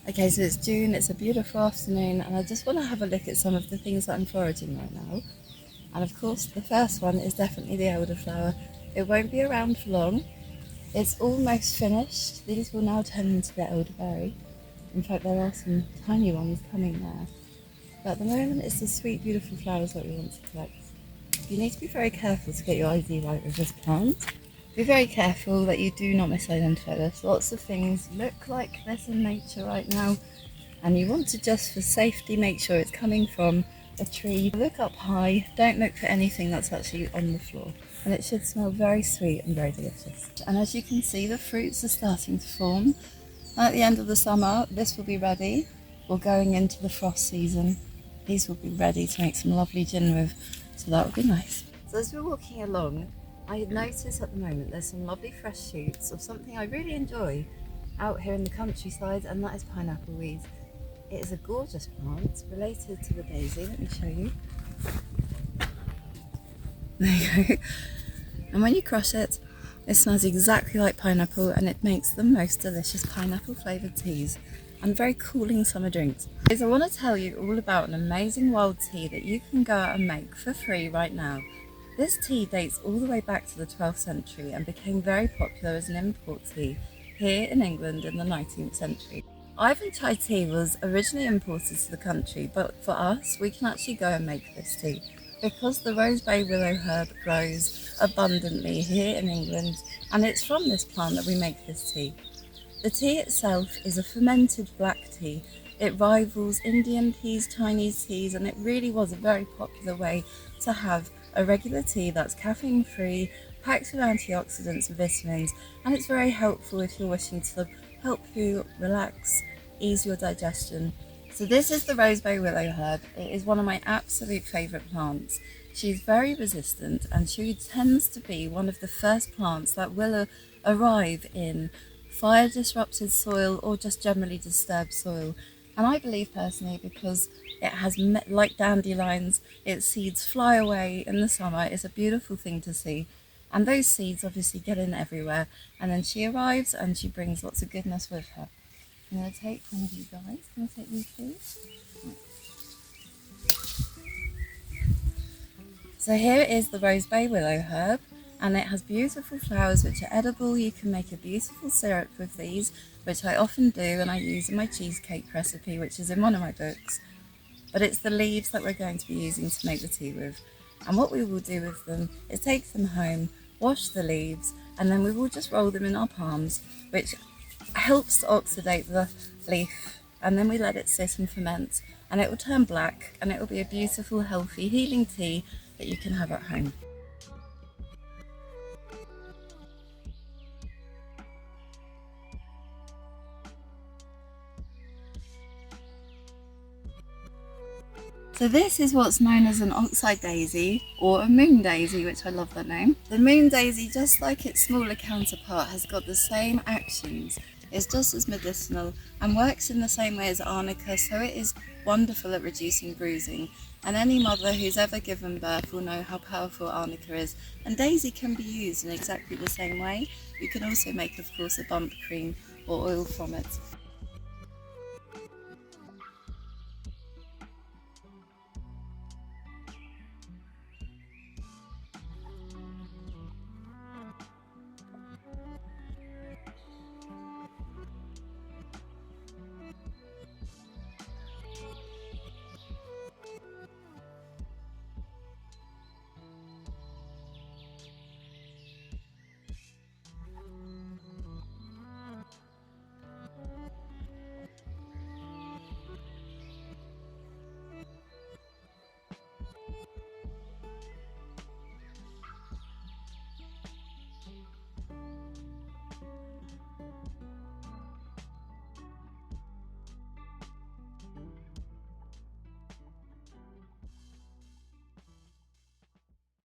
Okay, so it's June, it's a beautiful afternoon, and I just want to have a look at some of the things that I'm foraging right now. And of course, the first one is definitely the elderflower. It won't be around for long. It's almost finished. These will now turn into the elderberry. In fact, there are some tiny ones coming there. But at the moment, it's the sweet, beautiful flowers that we want to collect. You need to be very careful to get your ID right with this plant. Be very careful that you do not misidentify this. Lots of things look like this in nature right now, and you want to just for safety make sure it's coming from a tree. Look up high, don't look for anything that's actually on the floor, and it should smell very sweet and very delicious. And as you can see, the fruits are starting to form. At the end of the summer, this will be ready. We're going into the frost season. These will be ready to make some lovely gin with, so that would be nice. So as we're walking along, I notice at the moment there's some lovely fresh shoots of something I really enjoy out here in the countryside, and that is pineapple weed. It is a gorgeous plant related to the daisy. Let me show you. There you go. And when you crush it, it smells exactly like pineapple, and it makes the most delicious pineapple flavoured teas and very cooling summer drinks. I want to tell you all about an amazing wild tea that you can go out and make for free right now. This tea dates all the way back to the 12th century and became very popular as an import tea here in England in the 19th century. Ivan-chai tea was originally imported to the country, but for us, we can actually go and make this tea because the rosebay willow herb grows abundantly here in England, and it's from this plant that we make this tea. The tea itself is a fermented black tea. It rivals Indian teas, Chinese teas, and it really was a very popular way to have a regular tea that's caffeine free, packed with antioxidants and vitamins, and it's very helpful if you're wishing to help you relax, ease your digestion. So this is the rosebay willow herb. It is one of my absolute favourite plants. She's very resistant, and she tends to be one of the first plants that will arrive in fire disrupted soil or just generally disturbed soil. And I believe personally, because it has, like dandelions, its seeds fly away in the summer. It's a beautiful thing to see. And those seeds obviously get in everywhere. And then she arrives and she brings lots of goodness with her. I'm going to take one of you guys. Can I take you please? So here is the rosebay willow herb, and it has beautiful flowers which are edible. You can make a beautiful syrup with these, which I often do and I use in my cheesecake recipe, which is in one of my books. But it's the leaves that we're going to be using to make the tea with. And what we will do with them is take them home, wash the leaves, and then we will just roll them in our palms, which helps to oxidate the leaf, and then we let it sit and ferment, and it will turn black, and it will be a beautiful, healthy, healing tea that you can have at home. So this is what's known as an oxeye daisy, or a moon daisy, which I love that name. The moon daisy, just like its smaller counterpart, has got the same actions. It's just as medicinal and works in the same way as arnica, so it is wonderful at reducing bruising. And any mother who's ever given birth will know how powerful arnica is. And daisy can be used in exactly the same way. You can also make, of course, a bump cream or oil from it.